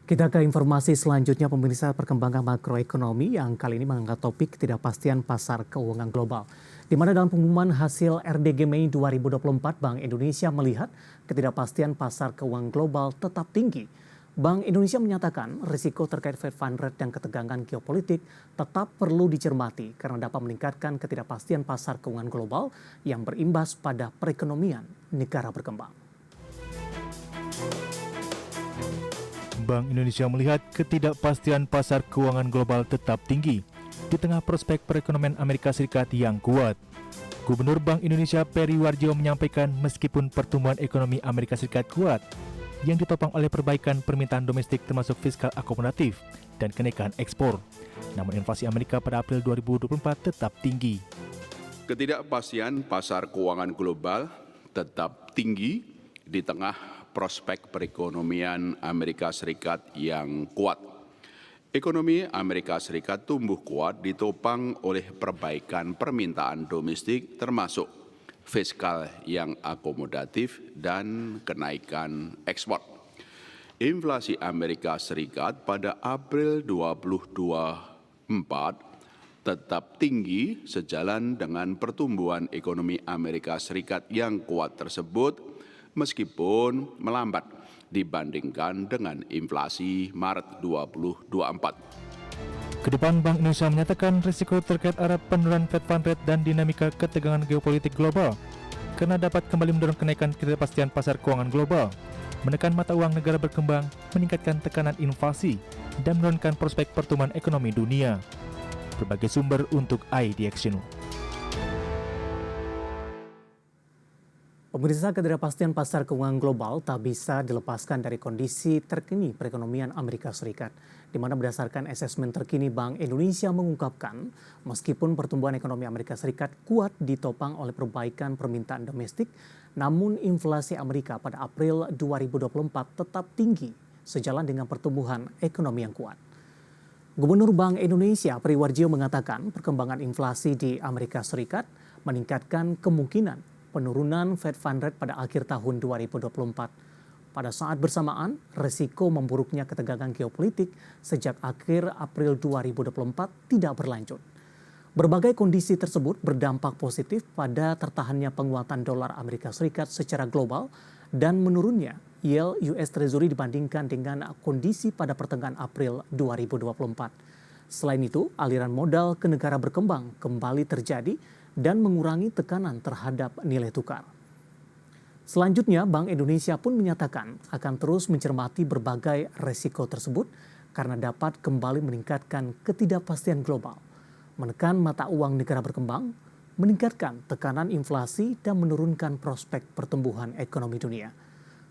Kita ke informasi selanjutnya, pemirsa. Perkembangan makroekonomi yang kali ini mengangkat topik ketidakpastian pasar keuangan global. Di mana dalam pengumuman hasil RDG Mei 2024, Bank Indonesia melihat ketidakpastian pasar keuangan global tetap tinggi. Bank Indonesia menyatakan risiko terkait Fed Fund Rate dan ketegangan geopolitik tetap perlu dicermati karena dapat meningkatkan ketidakpastian pasar keuangan global yang berimbas pada perekonomian negara berkembang. Bank Indonesia melihat ketidakpastian pasar keuangan global tetap tinggi di tengah prospek perekonomian Amerika Serikat yang kuat. Gubernur Bank Indonesia Peri Warjio menyampaikan meskipun pertumbuhan ekonomi Amerika Serikat kuat yang ditopang oleh perbaikan permintaan domestik termasuk fiskal akomodatif dan kenaikan ekspor, namun inflasi Amerika pada April 2024 tetap tinggi. Ketidakpastian pasar keuangan global tetap tinggi di tengah prospek perekonomian Amerika Serikat yang kuat. Ekonomi Amerika Serikat tumbuh kuat ditopang oleh perbaikan permintaan domestik termasuk fiskal yang akomodatif dan kenaikan ekspor. Inflasi Amerika Serikat pada April 2024 tetap tinggi sejalan dengan pertumbuhan ekonomi Amerika Serikat yang kuat tersebut meskipun melambat dibandingkan dengan inflasi Maret 2024. Kedepan Bank Indonesia menyatakan risiko terkait arah penurunan Fed Fund Rate dan dinamika ketegangan geopolitik global karena dapat kembali mendorong kenaikan ketidakpastian pasar keuangan global, menekan mata uang negara berkembang, meningkatkan tekanan inflasi, dan menurunkan prospek pertumbuhan ekonomi dunia. Berbagai sumber untuk IDX Channel. Pemirsa, ketidakpastian pasar keuangan global tak bisa dilepaskan dari kondisi terkini perekonomian Amerika Serikat, di mana berdasarkan asesmen terkini Bank Indonesia mengungkapkan, meskipun pertumbuhan ekonomi Amerika Serikat kuat ditopang oleh perbaikan permintaan domestik, namun inflasi Amerika pada April 2024 tetap tinggi, sejalan dengan pertumbuhan ekonomi yang kuat. Gubernur Bank Indonesia Peri Warjio mengatakan perkembangan inflasi di Amerika Serikat meningkatkan kemungkinan penurunan Fed Fund Rate pada akhir tahun 2024. Pada saat bersamaan, resiko memburuknya ketegangan geopolitik sejak akhir April 2024 tidak berlanjut. Berbagai kondisi tersebut berdampak positif pada tertahannya penguatan dolar Amerika Serikat secara global dan menurunnya yield US Treasury dibandingkan dengan kondisi pada pertengahan April 2024. Selain itu, aliran modal ke negara berkembang kembali terjadi dan mengurangi tekanan terhadap nilai tukar. Selanjutnya, Bank Indonesia pun menyatakan akan terus mencermati berbagai resiko tersebut karena dapat kembali meningkatkan ketidakpastian global, menekan mata uang negara berkembang, meningkatkan tekanan inflasi, dan menurunkan prospek pertumbuhan ekonomi dunia.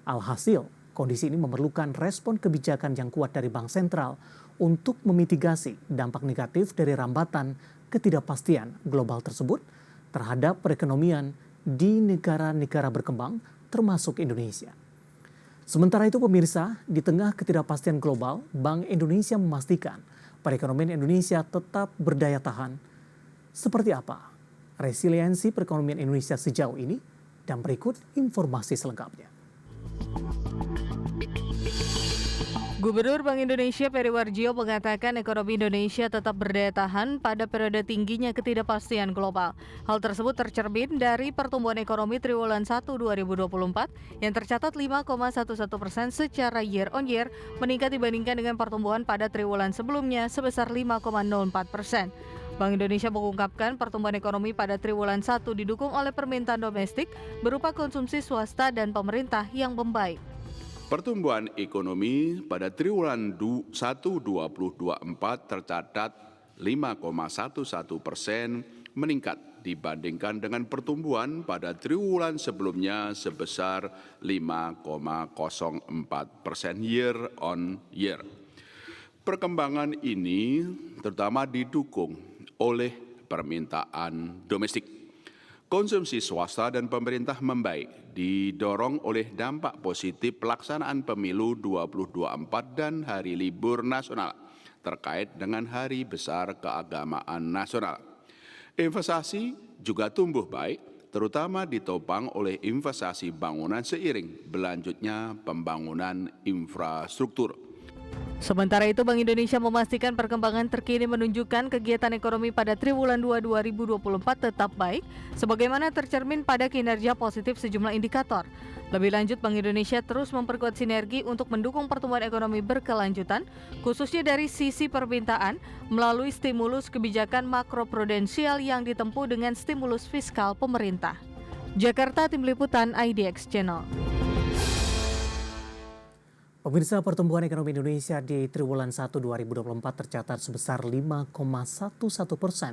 Alhasil, kondisi ini memerlukan respon kebijakan yang kuat dari Bank Sentral untuk memitigasi dampak negatif dari rambatan ketidakpastian global tersebut terhadap perekonomian di negara-negara berkembang termasuk Indonesia. Sementara itu, pemirsa, di tengah ketidakpastian global, Bank Indonesia memastikan perekonomian Indonesia tetap berdaya tahan. Seperti apa resiliensi perekonomian Indonesia sejauh ini? Dan berikut informasi selengkapnya. Gubernur Bank Indonesia Peri Warjio mengatakan ekonomi Indonesia tetap berdaya tahan pada periode tingginya ketidakpastian global. Hal tersebut tercermin dari pertumbuhan ekonomi triwulan 1 2024 yang tercatat 5,11% secara year on year, meningkat dibandingkan dengan pertumbuhan pada triwulan sebelumnya sebesar 5,04%. Bank Indonesia mengungkapkan pertumbuhan ekonomi pada triwulan 1 didukung oleh permintaan domestik berupa konsumsi swasta dan pemerintah yang membaik. Pertumbuhan ekonomi pada triwulan 1 2024 tercatat 5,11%, meningkat dibandingkan dengan pertumbuhan pada triwulan sebelumnya sebesar 5,04% year on year. Perkembangan ini terutama didukung oleh permintaan domestik. Konsumsi swasta dan pemerintah membaik, didorong oleh dampak positif pelaksanaan pemilu 2024 dan hari libur nasional terkait dengan hari besar keagamaan nasional. Investasi juga tumbuh baik, terutama ditopang oleh investasi bangunan seiring berlanjutnya pembangunan infrastruktur. Sementara itu, Bank Indonesia memastikan perkembangan terkini menunjukkan kegiatan ekonomi pada triwulan 2 2024 tetap baik, sebagaimana tercermin pada kinerja positif sejumlah indikator. Lebih lanjut, Bank Indonesia terus memperkuat sinergi untuk mendukung pertumbuhan ekonomi berkelanjutan, khususnya dari sisi permintaan, melalui stimulus kebijakan makroprudensial yang ditempuh dengan stimulus fiskal pemerintah. Jakarta, Tim Liputan IDX Channel. Pemirsa, pertumbuhan ekonomi Indonesia di triwulan 1 2024 tercatat sebesar 5,11%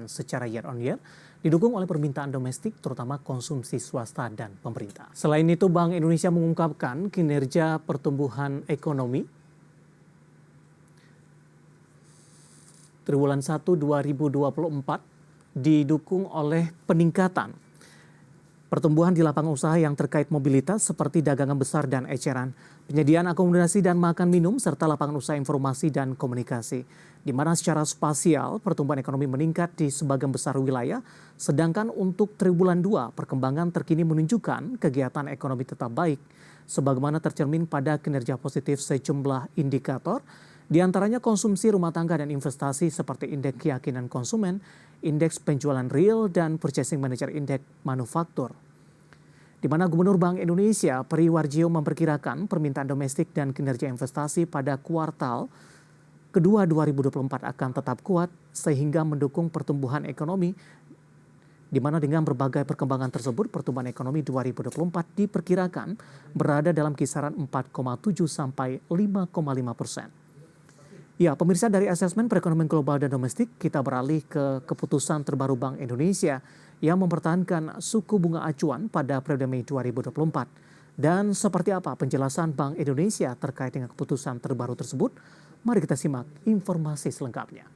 secara year on year, didukung oleh permintaan domestik terutama konsumsi swasta dan pemerintah. Selain itu, Bank Indonesia mengungkapkan kinerja pertumbuhan ekonomi triwulan 1 2024 didukung oleh peningkatan pertumbuhan di lapangan usaha yang terkait mobilitas seperti dagangan besar dan eceran, penyediaan akomodasi dan makan minum, serta lapangan usaha informasi dan komunikasi. Di mana secara spasial pertumbuhan ekonomi meningkat di sebagian besar wilayah, sedangkan untuk triwulan 2 perkembangan terkini menunjukkan kegiatan ekonomi tetap baik, sebagaimana tercermin pada kinerja positif sejumlah indikator, di antaranya konsumsi rumah tangga dan investasi seperti indeks keyakinan konsumen, indeks penjualan real, dan purchasing manager index manufaktur. Di mana Gubernur Bank Indonesia Peri Warjio memperkirakan permintaan domestik dan kinerja investasi pada kuartal kedua 2024 akan tetap kuat sehingga mendukung pertumbuhan ekonomi, di mana dengan berbagai perkembangan tersebut pertumbuhan ekonomi 2024 diperkirakan berada dalam kisaran 4,7 sampai 5,5%. Ya, pemirsa, dari asesmen perekonomian global dan domestik, kita beralih ke keputusan terbaru Bank Indonesia yang mempertahankan suku bunga acuan pada periode Mei 2024. Dan seperti apa penjelasan Bank Indonesia terkait dengan keputusan terbaru tersebut? Mari kita simak informasi selengkapnya.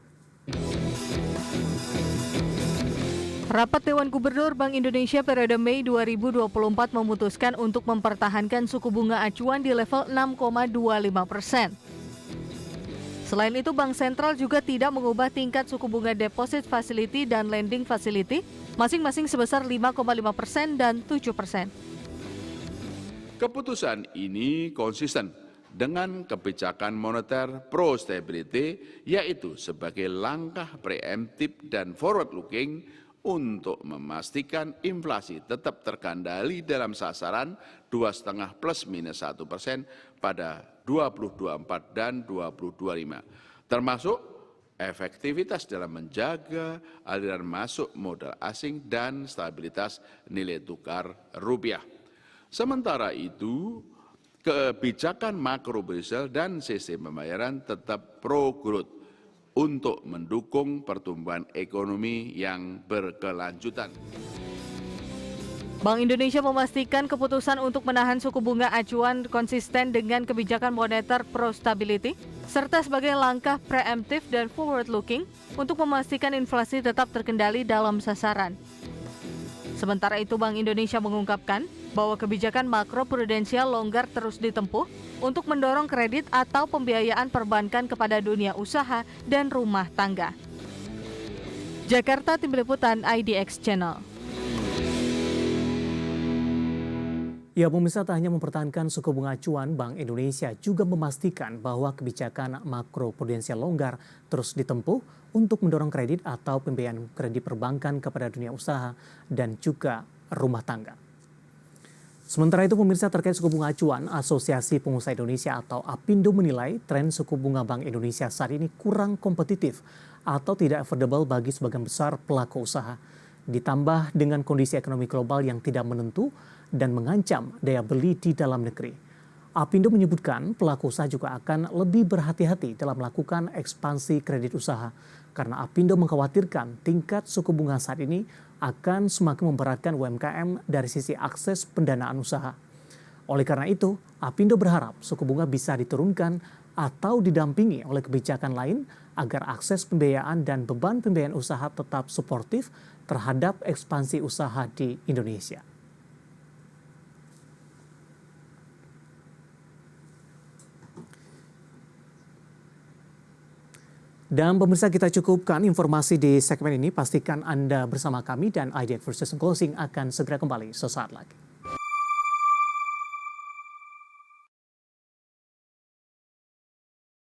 Rapat Dewan Gubernur Bank Indonesia periode Mei 2024 memutuskan untuk mempertahankan suku bunga acuan di level 6,25%. Selain itu, Bank Sentral juga tidak mengubah tingkat suku bunga Deposit Facility dan Lending Facility, masing-masing sebesar 5,5% dan 7%. Keputusan ini konsisten dengan kebijakan moneter pro-stability, yaitu sebagai langkah preemptif dan forward-looking untuk memastikan inflasi tetap terkendali dalam sasaran 2,5 plus minus 1% pada 2024 dan 2025, termasuk efektivitas dalam menjaga aliran masuk modal asing dan stabilitas nilai tukar rupiah. Sementara itu, kebijakan makroprudensial dan sistem pembayaran tetap pro-growth untuk mendukung pertumbuhan ekonomi yang berkelanjutan. Bank Indonesia memastikan keputusan untuk menahan suku bunga acuan konsisten dengan kebijakan moneter pro-stability, serta sebagai langkah preemptif dan forward-looking untuk memastikan inflasi tetap terkendali dalam sasaran. Sementara itu, Bank Indonesia mengungkapkan bahwa kebijakan makroprudensial longgar terus ditempuh untuk mendorong kredit atau pembiayaan perbankan kepada dunia usaha dan rumah tangga. Jakarta, Tim Liputan IDX Channel. Ya, pemirsa, tak hanya mempertahankan suku bunga acuan, Bank Indonesia juga memastikan bahwa kebijakan makroprudensial longgar terus ditempuh untuk mendorong kredit atau pembiayaan kredit perbankan kepada dunia usaha dan juga rumah tangga. Sementara itu, pemirsa, terkait suku bunga acuan, Asosiasi Pengusaha Indonesia atau APindo menilai tren suku bunga Bank Indonesia saat ini kurang kompetitif atau tidak affordable bagi sebagian besar pelaku usaha. Ditambah dengan kondisi ekonomi global yang tidak menentu dan mengancam daya beli di dalam negeri. APindo menyebutkan pelaku usaha juga akan lebih berhati-hati dalam melakukan ekspansi kredit usaha karena APindo mengkhawatirkan tingkat suku bunga saat ini akan semakin memberatkan UMKM dari sisi akses pendanaan usaha. Oleh karena itu, APindo berharap suku bunga bisa diturunkan atau didampingi oleh kebijakan lain agar akses pembiayaan dan beban pembiayaan usaha tetap suportif terhadap ekspansi usaha di Indonesia. Dan pemirsa, kita cukupkan informasi di segmen ini. Pastikan Anda bersama kami dan IDX Versus Closing akan segera kembali sesaat lagi.